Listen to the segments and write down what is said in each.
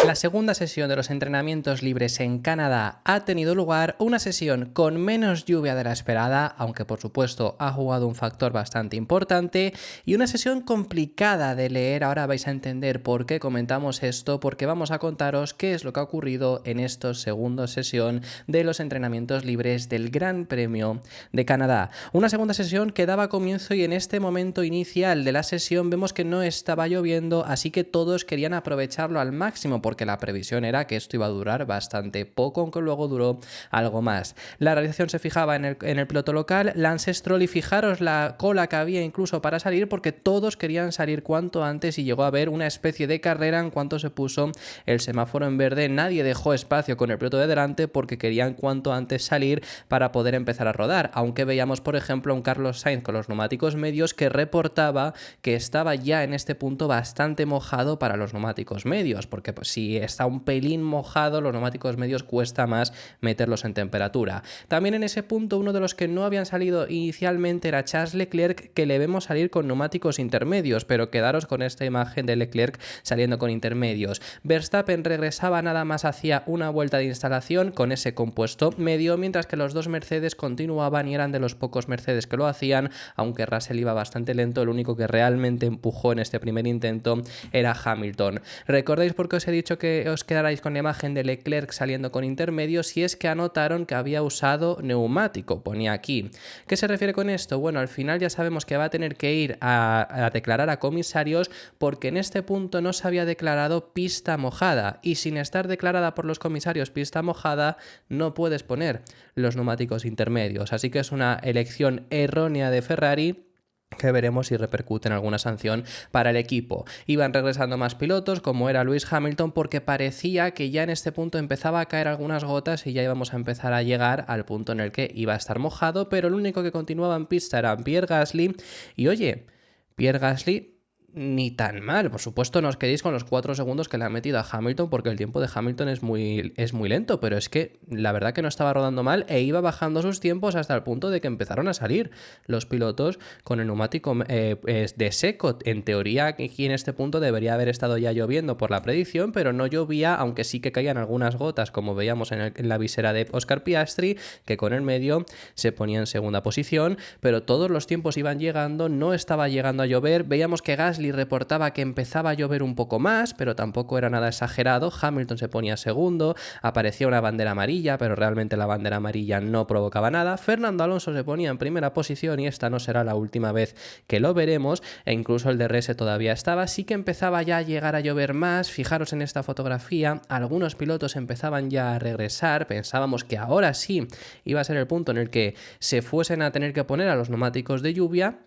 La segunda sesión de los entrenamientos libres en Canadá ha tenido lugar, una sesión con menos lluvia de la esperada, aunque por supuesto ha jugado un factor bastante importante, y una sesión complicada de leer. Ahora vais a entender por qué comentamos esto, porque vamos a contaros qué es lo que ha ocurrido en esta segunda sesión de los entrenamientos libres del Gran Premio de Canadá. Una segunda sesión que daba comienzo y en este momento inicial de la sesión vemos que no estaba lloviendo, así que todos querían aprovecharlo al máximo, porque la previsión era que esto iba a durar bastante poco, aunque luego duró algo más. La realización se fijaba en el piloto local, Lance Stroll, y fijaros la cola que había incluso para salir, porque todos querían salir cuanto antes y llegó a haber una especie de carrera en cuanto se puso el semáforo en verde. Nadie dejó espacio con el piloto de delante porque querían cuanto antes salir para poder empezar a rodar, aunque veíamos por ejemplo a un Carlos Sainz con los neumáticos medios que reportaba que estaba ya en este punto bastante mojado para los neumáticos medios, porque pues, si está un pelín mojado, los neumáticos medios cuesta más meterlos en temperatura. También en ese punto uno de los que no habían salido inicialmente era Charles Leclerc, que le vemos salir con neumáticos intermedios, pero quedaros con esta imagen de Leclerc saliendo con intermedios. Verstappen regresaba nada más hacia una vuelta de instalación con ese compuesto medio, mientras que los dos Mercedes continuaban y eran de los pocos Mercedes que lo hacían, aunque Russell iba bastante lento. El único que realmente empujó en este primer intento era Hamilton. ¿Recordáis por qué os he dicho que os quedarais con la imagen de Leclerc saliendo con intermedios? Y es que anotaron que había usado neumático, ponía aquí. ¿Qué se refiere con esto? Bueno, al final ya sabemos que va a tener que ir a declarar a comisarios, porque en este punto no se había declarado pista mojada, y sin estar declarada por los comisarios pista mojada no puedes poner los neumáticos intermedios, así que es una elección errónea de Ferrari que veremos si repercute en alguna sanción para el equipo. Iban regresando más pilotos, como era Lewis Hamilton, porque parecía que ya en este punto empezaba a caer algunas gotas y ya íbamos a empezar a llegar al punto en el que iba a estar mojado, pero el único que continuaba en pista era Pierre Gasly. Y oye, Pierre Gasly ni tan mal. Por supuesto, no os quedéis con los 4 segundos que le han metido a Hamilton, porque el tiempo de Hamilton es muy lento, pero es que la verdad que no estaba rodando mal e iba bajando sus tiempos hasta el punto de que empezaron a salir los pilotos con el neumático de seco. En teoría, aquí en este punto debería haber estado ya lloviendo por la predicción, pero no llovía, aunque sí que caían algunas gotas, como veíamos en la visera de Oscar Piastri, que con el medio se ponía en segunda posición, pero todos los tiempos iban llegando, no estaba llegando a llover. Veíamos que Gasly reportaba que empezaba a llover un poco más, pero tampoco era nada exagerado. Hamilton se ponía segundo, aparecía una bandera amarilla, pero realmente la bandera amarilla no provocaba nada. Fernando Alonso se ponía en primera posición y esta no será la última vez que lo veremos, e incluso el DRS todavía estaba. Sí que empezaba ya a llegar a llover más. Fijaros en esta fotografía, algunos pilotos empezaban ya a regresar. Pensábamos que ahora sí iba a ser el punto en el que se fuesen a tener que poner a los neumáticos de lluvia,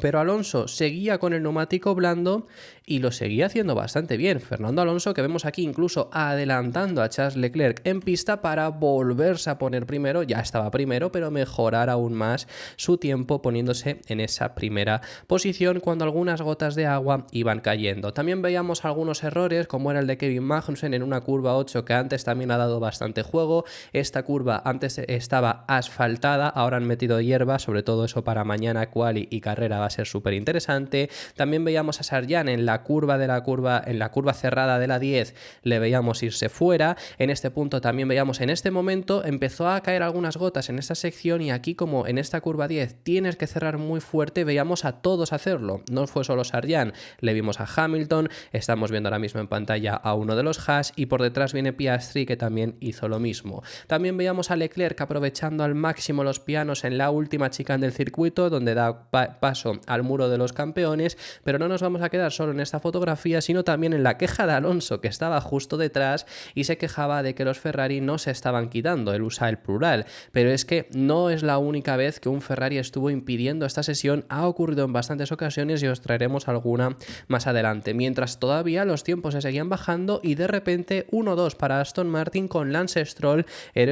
pero Alonso seguía con el neumático blando y lo seguía haciendo bastante bien. Fernando Alonso, que vemos aquí incluso adelantando a Charles Leclerc en pista para volverse a poner primero. Ya estaba primero, pero mejorar aún más su tiempo poniéndose en esa primera posición cuando algunas gotas de agua iban cayendo. También veíamos algunos errores, como era el de Kevin Magnussen en una curva 8, que antes también ha dado bastante juego. Esta curva antes estaba asfaltada, ahora han metido hierba, sobre todo eso para mañana quali y carrera va a ser súper interesante. También veíamos a Sargent en la curva cerrada de la 10, le veíamos irse fuera. En este punto también veíamos, en este momento empezó a caer algunas gotas en esta sección, y aquí, como en esta curva 10 tienes que cerrar muy fuerte, veíamos a todos hacerlo. No fue solo Sargent, le vimos a Hamilton, estamos viendo ahora mismo en pantalla a uno de los Haas, y por detrás viene Piastri, que también hizo lo mismo. También veíamos a Leclerc aprovechando al máximo los pianos en la última chicane del circuito, donde da paso al muro de los campeones. Pero no nos vamos a quedar solo en esta fotografía, sino también en la queja de Alonso, que estaba justo detrás y se quejaba de que los Ferrari no se estaban quitando. Él usa el plural, pero es que no es la única vez que un Ferrari estuvo impidiendo esta sesión. Ha ocurrido en bastantes ocasiones y os traeremos alguna más adelante, mientras todavía los tiempos se seguían bajando, y de repente 1-2 para Aston Martin con Lance Stroll, el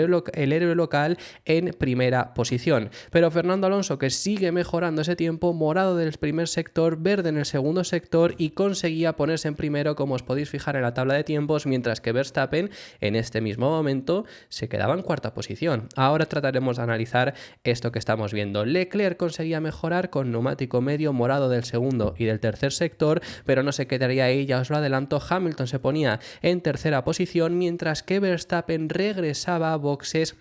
héroe local, en primera posición. Pero Fernando Alonso, que sigue mejorando ese tiempo, morado del primer sector, verde en el segundo sector y conseguía ponerse en primero, como os podéis fijar en la tabla de tiempos, mientras que Verstappen en este mismo momento se quedaba en cuarta posición. Ahora trataremos de analizar esto que estamos viendo. Leclerc conseguía mejorar con neumático medio morado del segundo y del tercer sector, pero no se quedaría ahí, ya os lo adelanto. Hamilton se ponía en tercera posición, mientras que Verstappen regresaba a boxes.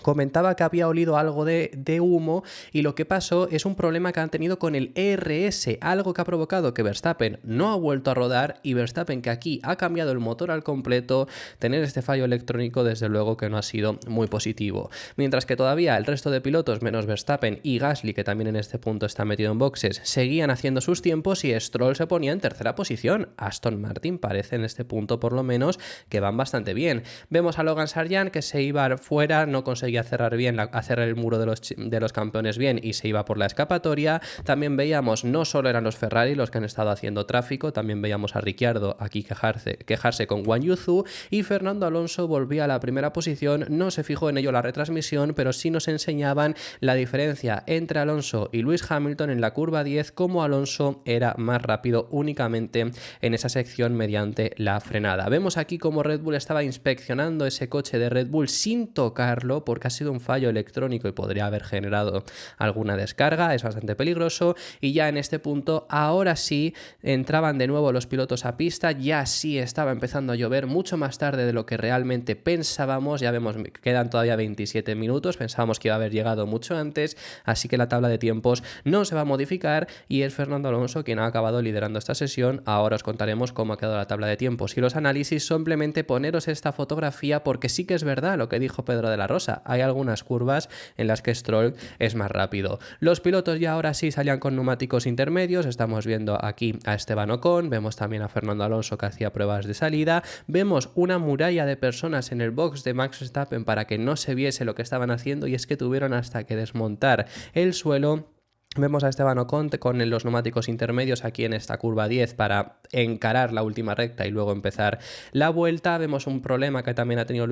Comentaba que había olido algo de humo y lo que pasó es un problema que han tenido con el ERS, algo que ha provocado que Verstappen no ha vuelto a rodar y Verstappen, que aquí ha cambiado el motor al completo, tener este fallo electrónico desde luego que no ha sido muy positivo. Mientras que todavía el resto de pilotos, menos Verstappen y Gasly, que también en este punto está metido en boxes, seguían haciendo sus tiempos y Stroll se ponía en tercera posición. Aston Martin parece en este punto por lo menos que van bastante bien. Vemos a Logan Sargeant que se iba fuera, no conseguía cerrar bien, hacer el muro de los campeones bien y se iba por la escapatoria. También veíamos, no solo eran los Ferrari los que han estado haciendo tráfico, también veíamos a Ricciardo aquí quejarse con Guan Yu Zhou, y Fernando Alonso volvía a la primera posición. No se fijó en ello la retransmisión, pero sí nos enseñaban la diferencia entre Alonso y Lewis Hamilton en la curva 10, como Alonso era más rápido únicamente en esa sección mediante la frenada. Vemos aquí como Red Bull estaba inspeccionando ese coche de Red Bull sin tocarlo, porque ha sido un fallo electrónico y podría haber generado alguna descarga. Es bastante peligroso y ya en este punto ahora sí entraban de nuevo los pilotos a pista. Ya sí estaba empezando a llover mucho más tarde de lo que realmente pensábamos. Ya vemos, quedan todavía 27 minutos, pensábamos que iba a haber llegado mucho antes, así que la tabla de tiempos no se va a modificar y es Fernando Alonso quien ha acabado liderando esta sesión. Ahora os contaremos cómo ha quedado la tabla de tiempos y los análisis. Simplemente poneros esta fotografía porque sí que es verdad lo que dijo Pedro de la Rosa. Hay algunas curvas en las que Stroll es más rápido. Los pilotos ya ahora sí salían con neumáticos intermedios. Estamos viendo aquí a Esteban Ocon, vemos también a Fernando Alonso que hacía pruebas de salida, vemos una muralla de personas en el box de Max Verstappen para que no se viese lo que estaban haciendo, y es que tuvieron hasta que desmontar el suelo. Vemos a Esteban Ocon con los neumáticos intermedios aquí en esta curva 10 para encarar la última recta y luego empezar la vuelta. Vemos un problema que también ha tenido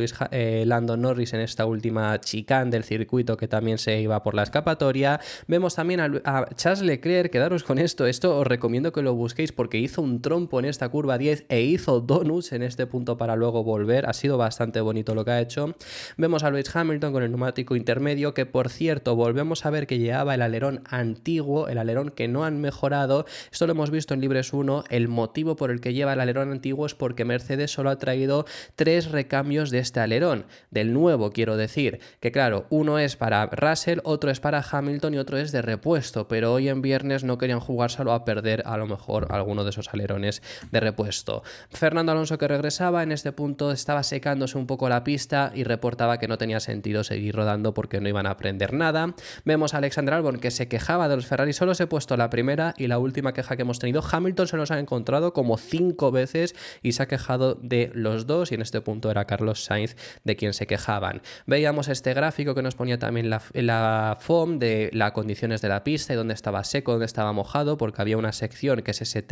Lando Norris en esta última chicane del circuito, que también se iba por la escapatoria. Vemos también a Charles Leclerc. Quedaros con esto os recomiendo que lo busquéis porque hizo un trompo en esta curva 10 e hizo donuts en este punto para luego volver. Ha sido bastante bonito lo que ha hecho. Vemos a Lewis Hamilton con el neumático intermedio, que por cierto volvemos a ver que llevaba el alerón antiguo, el alerón que no han mejorado. Esto lo hemos visto en Libres 1. El motivo por el que lleva el alerón antiguo es porque Mercedes solo ha traído 3 recambios de este alerón, del nuevo quiero decir, que claro, uno es para Russell, otro es para Hamilton y otro es de repuesto, pero hoy en viernes no querían jugárselo a perder a lo mejor alguno de esos alerones de repuesto. Fernando Alonso, que regresaba en este punto, estaba secándose un poco la pista y reportaba que no tenía sentido seguir rodando porque no iban a aprender nada. Vemos a Alexander Albon que se quejaba de los Ferrari. Solo se he puesto la primera y la última queja que hemos tenido. Hamilton se los ha encontrado como 5 veces y se ha quejado de los dos, y en este punto era Carlos Sainz de quien se quejaban. Veíamos este gráfico que nos ponía también la FOM de las condiciones de la pista y dónde estaba seco, dónde estaba mojado, porque había una sección que es ese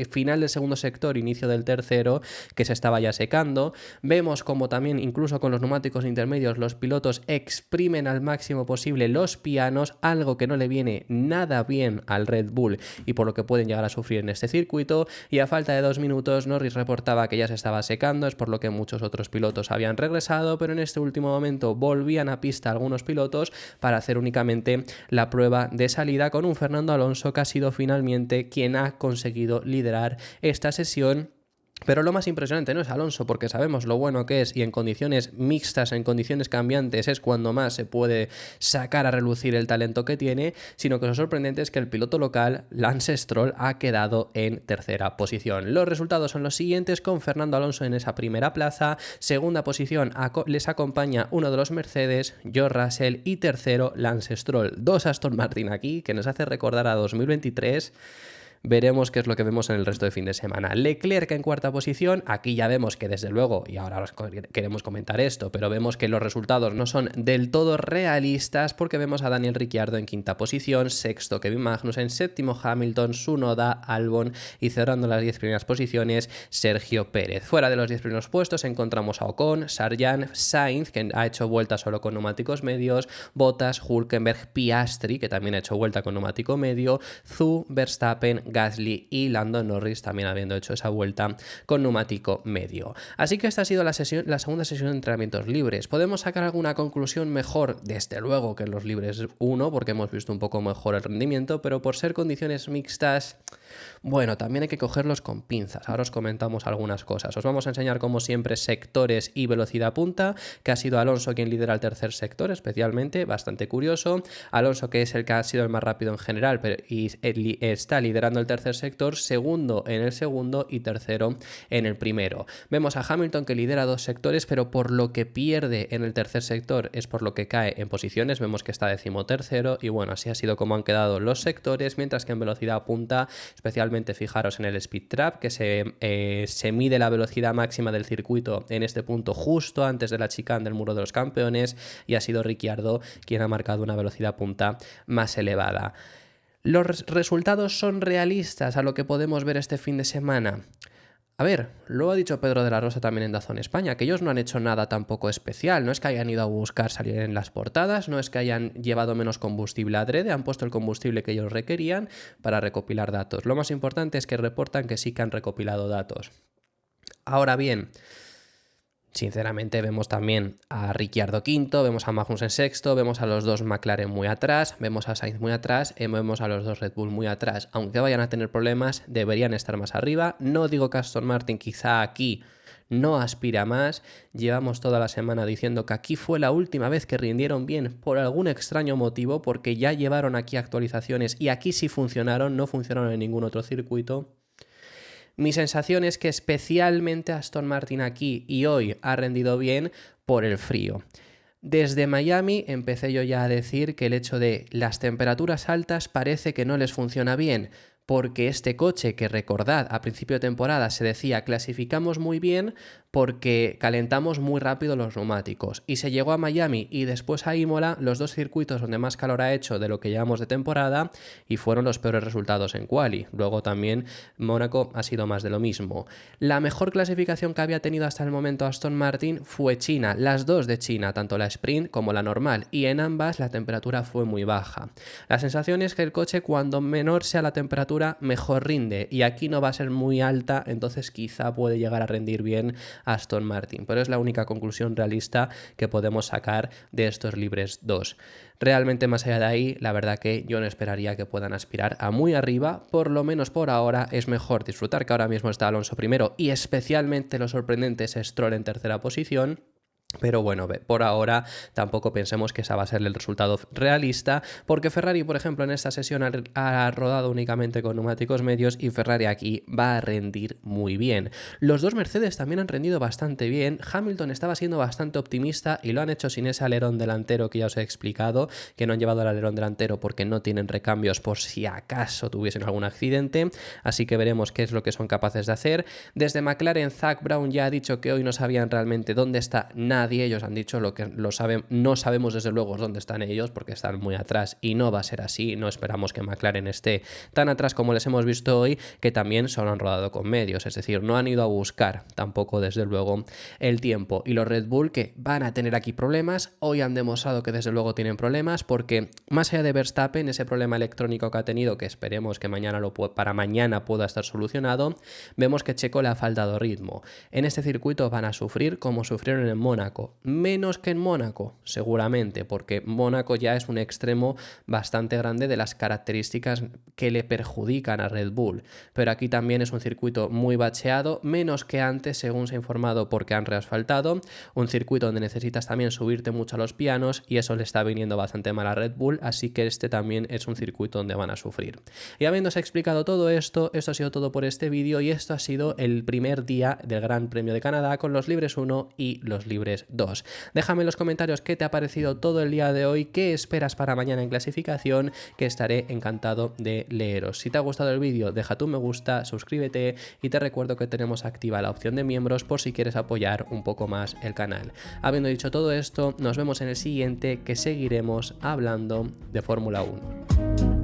final del segundo sector, inicio del tercero, que se estaba ya secando. Vemos como también incluso con los neumáticos intermedios los pilotos exprimen al máximo posible los pianos, algo que no le viene nada bien al Red Bull y por lo que pueden llegar a sufrir en este circuito. Y a falta de 2 minutos Norris reportaba que ya se estaba secando, es por lo que muchos otros pilotos habían regresado, pero en este último momento volvían a pista algunos pilotos para hacer únicamente la prueba de salida, con un Fernando Alonso que ha sido finalmente quien ha conseguido liderar esta sesión. Pero lo más impresionante no es Alonso, porque sabemos lo bueno que es, y en condiciones mixtas, en condiciones cambiantes, es cuando más se puede sacar a relucir el talento que tiene, sino que lo sorprendente es que el piloto local, Lance Stroll, ha quedado en tercera posición. Los resultados son los siguientes, con Fernando Alonso en esa primera plaza, segunda posición les acompaña uno de los Mercedes, George Russell, y tercero Lance Stroll. 2 Aston Martin aquí, que nos hace recordar a 2023. Veremos qué es lo que vemos en el resto de fin de semana. Leclerc en cuarta posición, aquí ya vemos que desde luego, y ahora os queremos comentar esto, pero vemos que los resultados no son del todo realistas porque vemos a Daniel Ricciardo en quinta posición, sexto Kevin Magnussen, séptimo Hamilton, Tsunoda, Albon y cerrando las 10 primeras posiciones Sergio Pérez. Fuera de los 10 primeros puestos encontramos a Ocon, Sargent, Sainz, que ha hecho vuelta solo con neumáticos medios, Bottas, Hülkenberg, Piastri, que también ha hecho vuelta con neumático medio, Zhou, Verstappen, Gasly y Lando Norris también habiendo hecho esa vuelta con neumático medio. Así que esta ha sido la segunda sesión de entrenamientos libres. ¿Podemos sacar alguna conclusión mejor? Desde luego que en los libres 1, porque hemos visto un poco mejor el rendimiento, pero por ser condiciones mixtas, bueno, también hay que cogerlos con pinzas. Ahora os comentamos algunas cosas. Os vamos a enseñar como siempre sectores y velocidad punta, que ha sido Alonso quien lidera el tercer sector especialmente, bastante curioso. Alonso, que es el que ha sido el más rápido en general y está liderando el tercer sector, segundo en el segundo y tercero en el primero. Vemos a Hamilton que lidera dos sectores, pero por lo que pierde en el tercer sector es por lo que cae en posiciones. Vemos que está decimotercero y bueno, así ha sido como han quedado los sectores, mientras que en velocidad punta, especialmente fijaros en el speed trap, que se mide la velocidad máxima del circuito en este punto justo antes de la chicane del muro de los campeones, y ha sido Ricciardo quien ha marcado una velocidad punta más elevada. ¿Los resultados son realistas a lo que podemos ver este fin de semana? A ver, lo ha dicho Pedro de la Rosa también en DAZN España, que ellos no han hecho nada tampoco especial, no es que hayan ido a buscar salir en las portadas, no es que hayan llevado menos combustible adrede, han puesto el combustible que ellos requerían para recopilar datos. Lo más importante es que reportan que sí que han recopilado datos. Ahora bien, sinceramente vemos también a Ricciardo quinto, vemos a Magnussen sexto, vemos a los dos McLaren muy atrás, vemos a Sainz muy atrás y vemos a los dos Red Bull muy atrás. Aunque vayan a tener problemas, deberían estar más arriba. No digo que Aston Martin quizá aquí no aspira más. Llevamos toda la semana diciendo que aquí fue la última vez que rindieron bien por algún extraño motivo, porque ya llevaron aquí actualizaciones y aquí sí funcionaron, no funcionaron en ningún otro circuito. Mi sensación es que especialmente Aston Martin aquí y hoy ha rendido bien por el frío. Desde Miami empecé yo ya a decir que el hecho de las temperaturas altas parece que no les funciona bien, porque este coche, que recordad a principio de temporada se decía clasificamos muy bien porque calentamos muy rápido los neumáticos, y se llegó a Miami y después a Imola, los dos circuitos donde más calor ha hecho de lo que llevamos de temporada, y fueron los peores resultados en quali. Luego también Mónaco ha sido más de lo mismo. La mejor clasificación que había tenido hasta el momento Aston Martin fue China, las dos de China, tanto la sprint como la normal, y en ambas la temperatura fue muy baja. La sensación es que el coche, cuando menor sea la temperatura, mejor rinde, y aquí no va a ser muy alta, entonces quizá puede llegar a rendir bien Aston Martin, pero es la única conclusión realista que podemos sacar de estos libres 2. Realmente más allá de ahí, la verdad que yo no esperaría que puedan aspirar a muy arriba, por lo menos por ahora. Es mejor disfrutar que ahora mismo está Alonso primero y especialmente lo sorprendente es Stroll en tercera posición. Pero bueno, por ahora tampoco pensemos que esa va a ser el resultado realista, porque Ferrari, por ejemplo, en esta sesión ha rodado únicamente con neumáticos medios y Ferrari aquí va a rendir muy bien. Los dos Mercedes también han rendido bastante bien. Hamilton estaba siendo bastante optimista y lo han hecho sin ese alerón delantero que ya os he explicado, que no han llevado el alerón delantero porque no tienen recambios por si acaso tuviesen algún accidente, así que veremos qué es lo que son capaces de hacer. Desde McLaren, Zak Brown ya ha dicho que hoy no sabían realmente dónde está nadie. Ellos han dicho lo que no sabemos desde luego dónde están ellos porque están muy atrás y no va a ser así. No esperamos que McLaren esté tan atrás como les hemos visto hoy, que también solo han rodado con medios, es decir, no han ido a buscar tampoco desde luego el tiempo. Y los Red Bull, que van a tener aquí problemas, hoy han demostrado que desde luego tienen problemas, porque más allá de Verstappen, ese problema electrónico que ha tenido, que esperemos que para mañana pueda estar solucionado, vemos que Checo le ha faltado ritmo. En este circuito van a sufrir como sufrieron en Mónaco. Menos que en Mónaco, seguramente, porque Mónaco ya es un extremo bastante grande de las características que le perjudican a Red Bull. Pero aquí también es un circuito muy bacheado, menos que antes, según se ha informado, porque han reasfaltado. Un circuito donde necesitas también subirte mucho a los pianos y eso le está viniendo bastante mal a Red Bull, así que este también es un circuito donde van a sufrir. Y habiéndose explicado todo esto, esto ha sido todo por este vídeo y esto ha sido el primer día del Gran Premio de Canadá con los libres 1 y los libres Series 2. Déjame en los comentarios qué te ha parecido todo el día de hoy, qué esperas para mañana en clasificación, que estaré encantado de leeros. Si te ha gustado el vídeo, deja tu me gusta, suscríbete y te recuerdo que tenemos activa la opción de miembros por si quieres apoyar un poco más el canal. Habiendo dicho todo esto, nos vemos en el siguiente, que seguiremos hablando de Fórmula 1.